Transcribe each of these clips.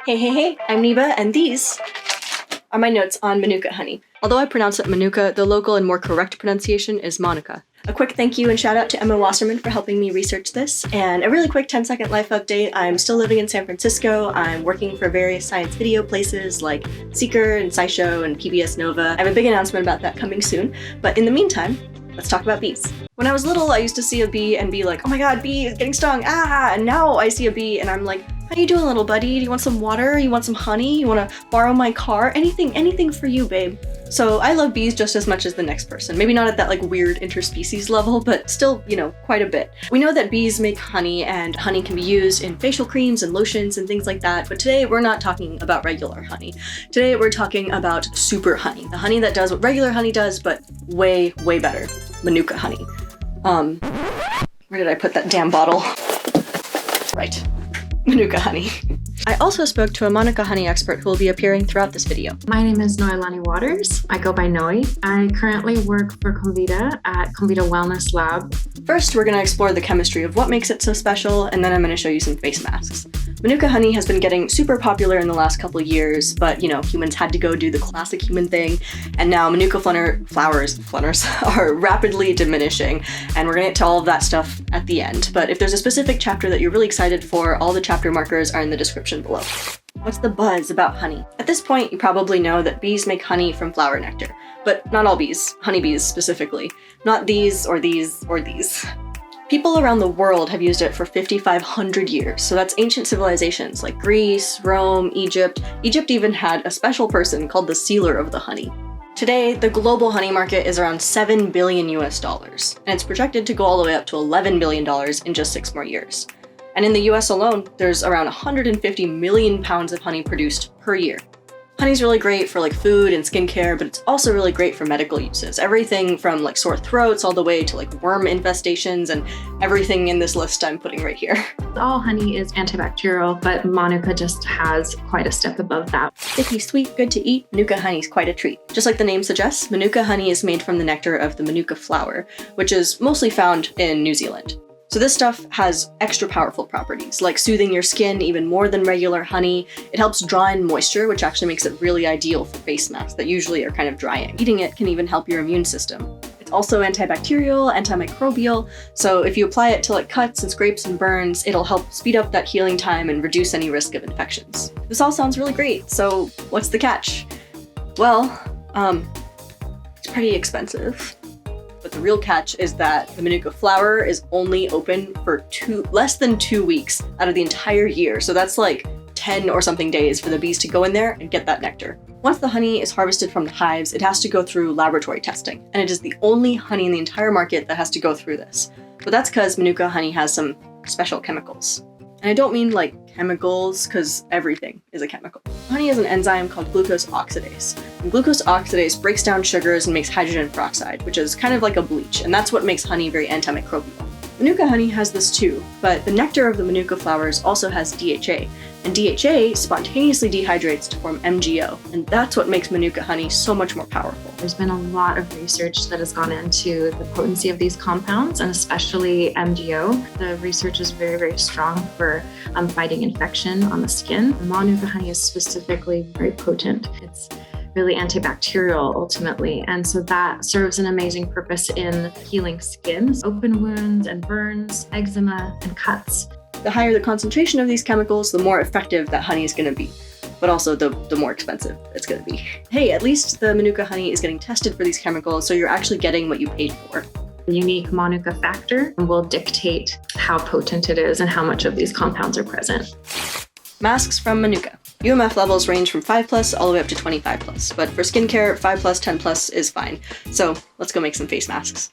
Hey, I'm Neva, and these are my notes on manuka honey. Although I pronounce it manuka, the local and more correct pronunciation is manuka. A quick thank you and shout out to Emma Wasserman for helping me research this, and a really quick 10-second life update. I'm still living in San Francisco. I'm working for various science video places like Seeker and SciShow and PBS Nova. I have a big announcement about that coming soon, but in the meantime, let's talk about bees. When I was little, I used to see a bee and be like, oh my god, bee is getting stung, ah! And now I see a bee and I'm like, how you doing, little buddy? Do you want some water? You want some honey? You want to borrow my car? Anything for you, babe. So I love bees just as much as the next person. Maybe not at that like weird interspecies level, but still, quite a bit. We know that bees make honey, and honey can be used in facial creams and lotions and things like that, but today we're not talking about regular honey. Today we're talking about super honey. The honey that does what regular honey does, but way better. Manuka honey. Where did I put that damn bottle? Right. Manuka honey. I also spoke to a manuka honey expert who will be appearing throughout this video. My name is Noelani Waters. I go by Noe. I currently work for Convita at Convita Wellness Lab. First, we're going to explore the chemistry of what makes it so special, and then I'm going to show you some face masks. Manuka honey has been getting super popular in the last couple of years, but humans had to go do the classic human thing, and now manuka flowers are rapidly diminishing, and we're going to get to all of that stuff at the end. But if there's a specific chapter that you're really excited for, all the chapter markers are in the description below. What's the buzz about honey? At this point, you probably know that bees make honey from flower nectar, but not all bees, honeybees specifically. Not these or these or these. People around the world have used it for 5,500 years, so that's ancient civilizations like Greece, Rome, Egypt. Egypt even had a special person called the sealer of the honey. Today, the global honey market is around $7 billion US, and it's projected to go all the way up to $11 billion in just 6 more years. And in the US alone, there's around 150 million pounds of honey produced per year. Honey's really great for like food and skincare, but it's also really great for medical uses. Everything from like sore throats all the way to like worm infestations and everything in this list I'm putting right here. All honey is antibacterial, but manuka just has quite a step above that. Sticky, sweet, good to eat, manuka honey is quite a treat. Just like the name suggests, manuka honey is made from the nectar of the manuka flower, which is mostly found in New Zealand. So this stuff has extra powerful properties, like soothing your skin even more than regular honey. It helps draw in moisture, which actually makes it really ideal for face masks that usually are kind of drying. Eating it can even help your immune system. It's also antibacterial, antimicrobial, so if you apply it to like cuts and scrapes and burns, it'll help speed up that healing time and reduce any risk of infections. This all sounds really great, so what's the catch? Well, it's pretty expensive. But the real catch is that the manuka flower is only open for less than 2 weeks out of the entire year. So that's like 10 or something days for the bees to go in there and get that nectar. Once the honey is harvested from the hives, it has to go through laboratory testing. And it is the only honey in the entire market that has to go through this. But that's because manuka honey has some special chemicals. And I don't mean like chemicals, because everything is a chemical. Honey has an enzyme called glucose oxidase. And glucose oxidase breaks down sugars and makes hydrogen peroxide, which is kind of like a bleach, and that's what makes honey very antimicrobial. Manuka honey has this too, but the nectar of the manuka flowers also has DHA, and DHA spontaneously dehydrates to form MgO, and that's what makes manuka honey so much more powerful. There's been a lot of research that has gone into the potency of these compounds, and especially MgO. The research is very strong for fighting infection on the skin. The manuka honey is specifically very potent. It's really antibacterial ultimately, and so that serves an amazing purpose in healing skin, open wounds and burns, eczema and cuts. The higher the concentration of these chemicals, the more effective that honey is going to be, but also the more expensive it's going to be. Hey, at least the manuka honey is getting tested for these chemicals, so you're actually getting what you paid for. The unique manuka factor will dictate how potent it is and how much of these compounds are present. Masks from manuka. UMF levels range from 5+ all the way up to 25+, but for skincare, 5+, 10+ is fine. So let's go make some face masks.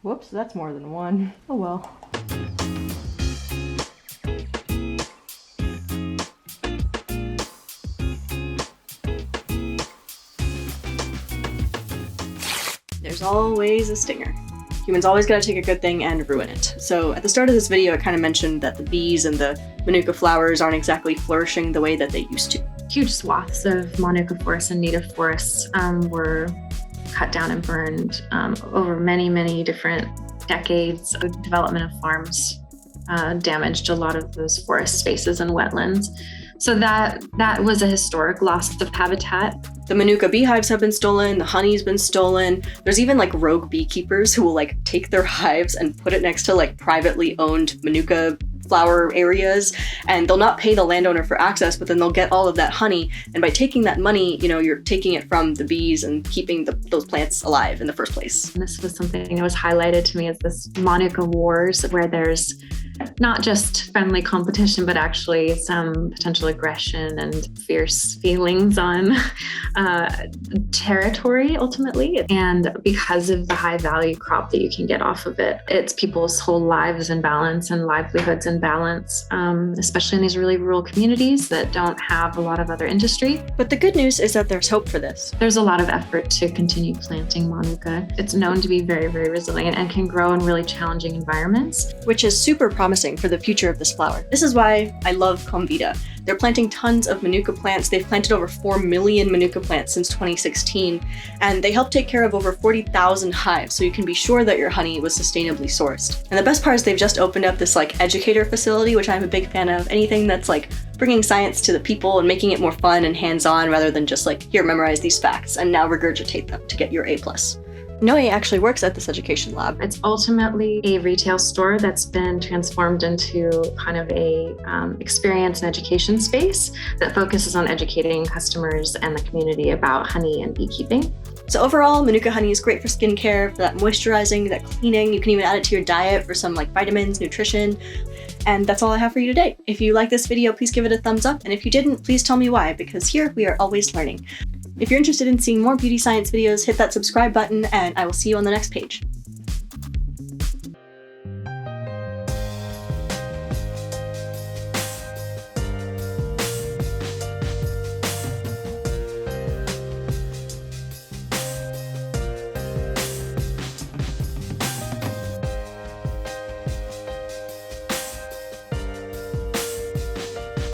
Whoops, that's more than one. Oh well. There's always a stinger. Humans always gotta take a good thing and ruin it. So at the start of this video, I kind of mentioned that the bees and the manuka flowers aren't exactly flourishing the way that they used to. Huge swaths of manuka forests and native forests were cut down and burned over many, many different decades. The development of farms damaged a lot of those forest spaces and wetlands. So that was a historic loss of habitat. The manuka beehives have been stolen, the honey's been stolen. There's even like rogue beekeepers who will like take their hives and put it next to like privately owned manuka flower areas, and they'll not pay the landowner for access, but then they'll get all of that honey. And by taking that money, you know, you're taking it from the bees and keeping those plants alive in the first place. And this was something that was highlighted to me as this manuka wars, where there's not just friendly competition, but actually some potential aggression and fierce feelings on territory ultimately. And because of the high value crop that you can get off of it, it's people's whole lives in balance and livelihoods in balance, especially in these really rural communities that don't have a lot of other industry. But the good news is that there's hope for this. There's a lot of effort to continue planting manuka. It's known to be very, very resilient and can grow in really challenging environments, which is super promising for the future of this flower. This is why I love Comvita. They're planting tons of manuka plants. They've planted over 4 million manuka plants since 2016, and they help take care of over 40,000 hives, so you can be sure that your honey was sustainably sourced. And the best part is they've just opened up this like educator facility, which I'm a big fan of. Anything that's like bringing science to the people and making it more fun and hands-on rather than just like, here, memorize these facts and now regurgitate them to get your A+. Noe actually works at this education lab. It's ultimately a retail store that's been transformed into kind of a experience and education space that focuses on educating customers and the community about honey and beekeeping. So overall, manuka honey is great for skincare, for that moisturizing, that cleaning. You can even add it to your diet for some like vitamins, nutrition. And that's all I have for you today. If you like this video, please give it a thumbs up. And if you didn't, please tell me why, because here we are always learning. If you're interested in seeing more beauty science videos, hit that subscribe button and I will see you on the next page.